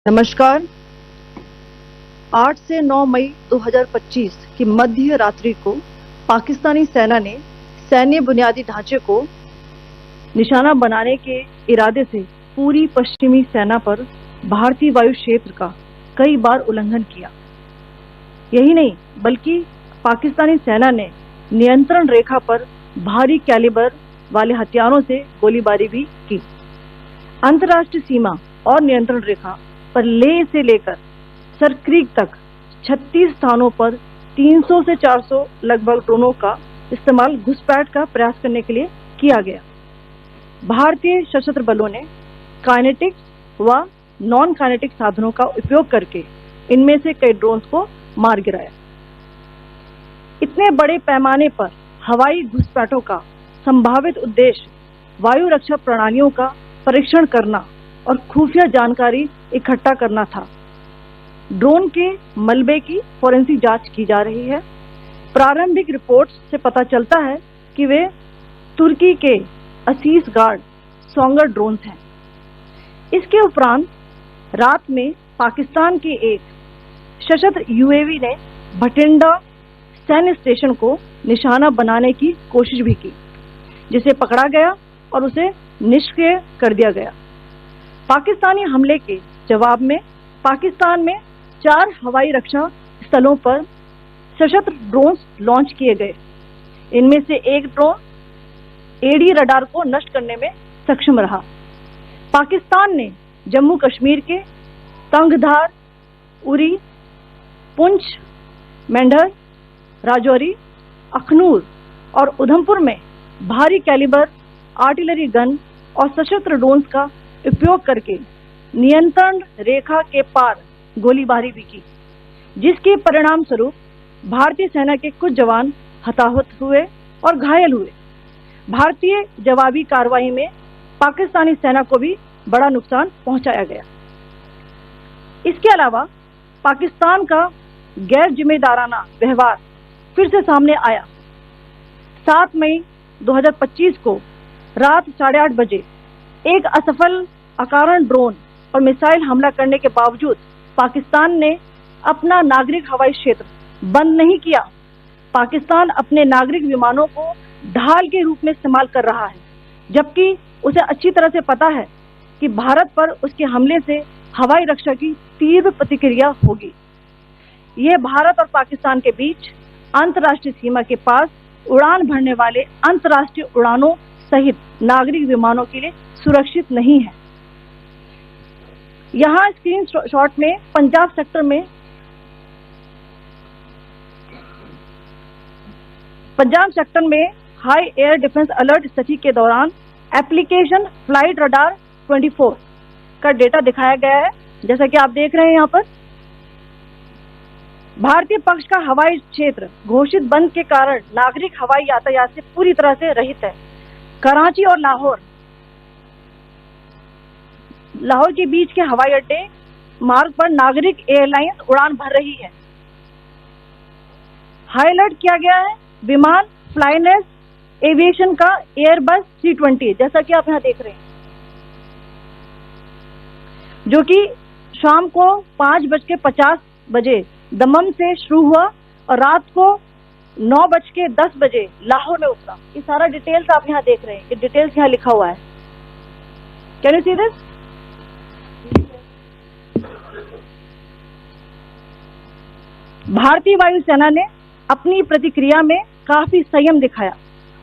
नमस्कार। 8 से 9 मई 2025 की मध्य रात्रि को पाकिस्तानी सेना ने सैन्य बुनियादी ढांचे को निशाना बनाने के इरादे से पूरी पश्चिमी सेना पर भारतीय वायु क्षेत्र का कई बार उल्लंघन किया। यही नहीं बल्कि पाकिस्तानी सेना ने नियंत्रण रेखा पर भारी कैलिबर वाले हथियारों से गोलीबारी भी की। अंतर्राष्ट्रीय सीमा और नियंत्रण रेखा पर लेह से लेकर सरक्रीक तक 36 स्थानों पर 300 से 400 लगभग ड्रोनों का इस्तेमाल घुसपैठ का प्रयास करने के लिए किया गया। भारतीय सशस्त्र बलों ने काइनेटिक व नॉन काइनेटिक साधनों का उपयोग करके इनमें से कई ड्रोन्स को मार गिराया। इतने बड़े पैमाने पर हवाई घुसपैठों का संभावित उद्देश्य वायु रक्षा प्रणालियों का परीक्षण करना और खुफिया जानकारी इकट्ठा करना था। ड्रोन के मलबे की फोरेंसिक जांच की जा रही है। प्रारंभिक रिपोर्ट्स से पता चलता है कि वे तुर्की के असीस गार्ड सोंगर ड्रोन्स हैं। इसके उपरांत रात में पाकिस्तान के एक सशस्त्र यूएवी ने भटिंडा सैन्य स्टेशन को निशाना बनाने की कोशिश भी की, जिसे पकड़ा गया और उसे निष्क्रिय कर दिया गया। पाकिस्तानी हमले के जवाब में पाकिस्तान में 4 हवाई रक्षा स्थलों पर सशस्त्र ड्रोन लॉन्च किए गए। इनमें से एक ड्रोन एडी रडार को नष्ट करने में सक्षम रहा। पाकिस्तान ने जम्मू कश्मीर के तंगधार, उरी, पुंछ, मेंढर, राजौरी, अखनूर और उधमपुर में भारी कैलिबर आर्टिलरी गन और सशस्त्र ड्रोन्स का उपयोग करके नियंत्रण रेखा के पार गोलीबारी भी की, जिसके परिणाम स्वरूप भारतीय सेना के कुछ जवान हताहत हुए और घायल हुए। भारतीय जवाबी कार्रवाई में पाकिस्तानी सेना को भी बड़ा नुकसान पहुंचाया गया। इसके अलावा पाकिस्तान का गैर जिम्मेदाराना व्यवहार फिर से सामने आया। 7 मई 2025 को रात 8:30 बजे एक असफल अकारण ड्रोन और मिसाइल हमला करने के बावजूद पाकिस्तान ने अपना नागरिक हवाई क्षेत्र बंद नहीं किया। पाकिस्तान अपने नागरिक विमानों को ढाल के रूप में इस्तेमाल कर रहा है, जबकि उसे अच्छी तरह से पता है कि भारत पर उसके हमले से हवाई रक्षा की तीव्र प्रतिक्रिया होगी। यह भारत और पाकिस्तान के बीच अंतर्राष्ट्रीय सीमा के पास उड़ान भरने वाले अंतर्राष्ट्रीय उड़ानों सहित नागरिक विमानों के लिए सुरक्षित नहीं है। यहाँ स्क्रीन शॉट में पंजाब सेक्टर में हाई एयर डिफेंस अलर्ट स्थिति के दौरान एप्लीकेशन फ्लाइट रडार 24 का डेटा दिखाया गया है। जैसा कि आप देख रहे हैं यहाँ पर भारतीय पक्ष का हवाई क्षेत्र घोषित बंद के कारण नागरिक हवाई यातायात से पूरी तरह से रहित है। कराची और लाहौर के बीच के हवाई अड्डे मार्ग पर नागरिक एयरलाइंस उड़ान भर रही है। हाई अलर्ट किया गया है विमान फ्लाइनेस एविएशन का एयरबस 320, जैसा कि आप यहाँ देख रहे हैं, जो कि शाम को 5:50 बजे दमम से शुरू हुआ और रात को 9:10 बजे लाहौर में उतरा। ये सारा डिटेल्स आप यहाँ देख रहे हैं, ये डिटेल्स यहाँ लिखा हुआ है। Can you see this? भारतीय वायुसेना ने अपनी प्रतिक्रिया में काफी संयम दिखाया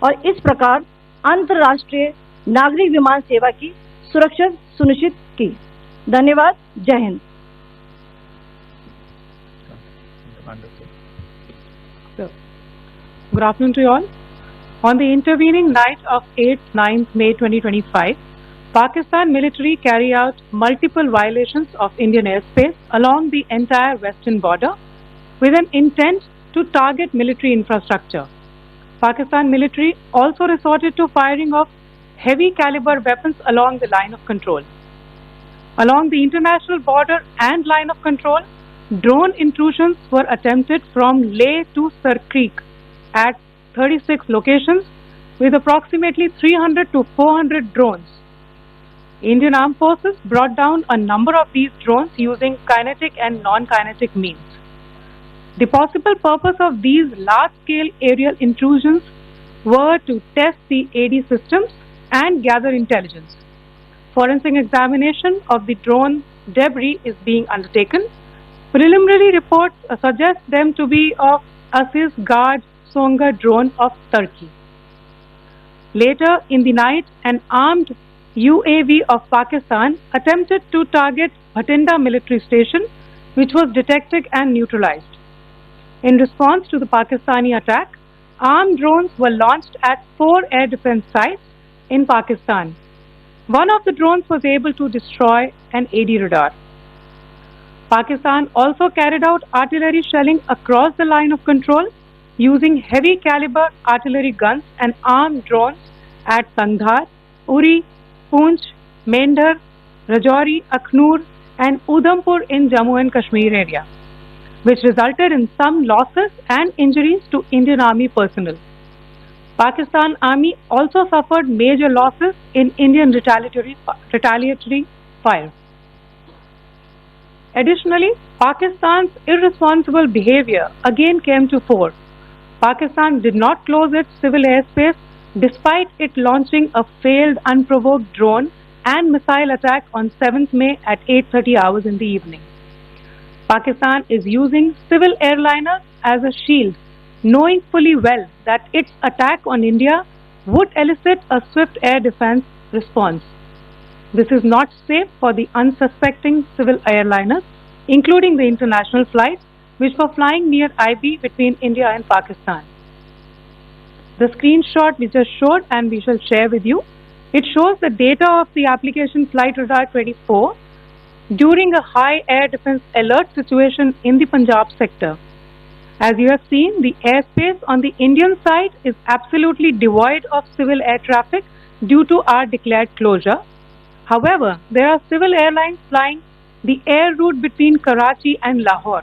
और इस प्रकार अंतर्राष्ट्रीय नागरिक विमान सेवा की सुरक्षा सुनिश्चित की। धन्यवाद। जय Hind. Good afternoon to you all. On the intervening night of 8-9 May 2025, Pakistan military carried out multiple violations of Indian airspace along the entire western border with an intent to target military infrastructure. Pakistan military also resorted to firing of heavy caliber weapons along the line of control. Along the international border and line of control, drone intrusions were attempted from Leh to Sarkreek at 36 locations with approximately 300 to 400 drones. Indian Armed Forces brought down a number of these drones using kinetic and non-kinetic means. The possible purpose of these large-scale aerial intrusions were to test the AD systems and gather intelligence. Forensic examination of the drone debris is being undertaken. Preliminary reports suggest them to be of Aziz Guard Songa drone of Turkey. Later in the night, an armed UAV of Pakistan attempted to target Bhatinda military station, which was detected and neutralized. In response to the Pakistani attack, armed drones were launched at 4 air defense sites in Pakistan. One of the drones was able to destroy an AD radar. Pakistan also carried out artillery shelling across the line of control using heavy caliber artillery guns and armed drones at Kandahar, Uri, Poonch, Mendhar, Rajouri, Akhnur and Udhampur in Jammu and Kashmir area, which resulted in some losses and injuries to Indian Army personnel. Pakistan Army also suffered major losses in Indian retaliatory fire. Additionally, Pakistan's irresponsible behavior again came to fore. Pakistan did not close its civil airspace despite it launching a failed unprovoked drone and missile attack on 7th May at 8:30 hours in the evening. Pakistan is using civil airliners as a shield, knowing fully well that its attack on India would elicit a swift air defense response. This is not safe for the unsuspecting civil airliners, including the international flights which were flying near IB between India and Pakistan. The screenshot we just showed and we shall share with you, it shows the data of the application Flight Radar 24 during a high air defense alert situation in the Punjab sector. As you have seen, the airspace on the Indian side is absolutely devoid of civil air traffic due to our declared closure. However, there are civil airlines flying the air route between Karachi and Lahore.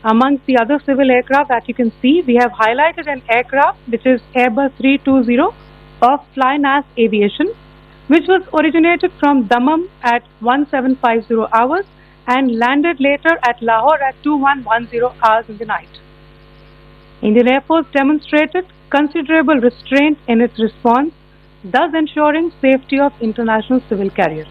Amongst the other civil aircraft that you can see, we have highlighted an aircraft which is Airbus 320 of Flynas Aviation, which was originated from Dammam at 1750 hours and landed later at Lahore at 2110 hours in the night. Indian Air Force demonstrated considerable restraint in its response, thus ensuring safety of international civil carriers.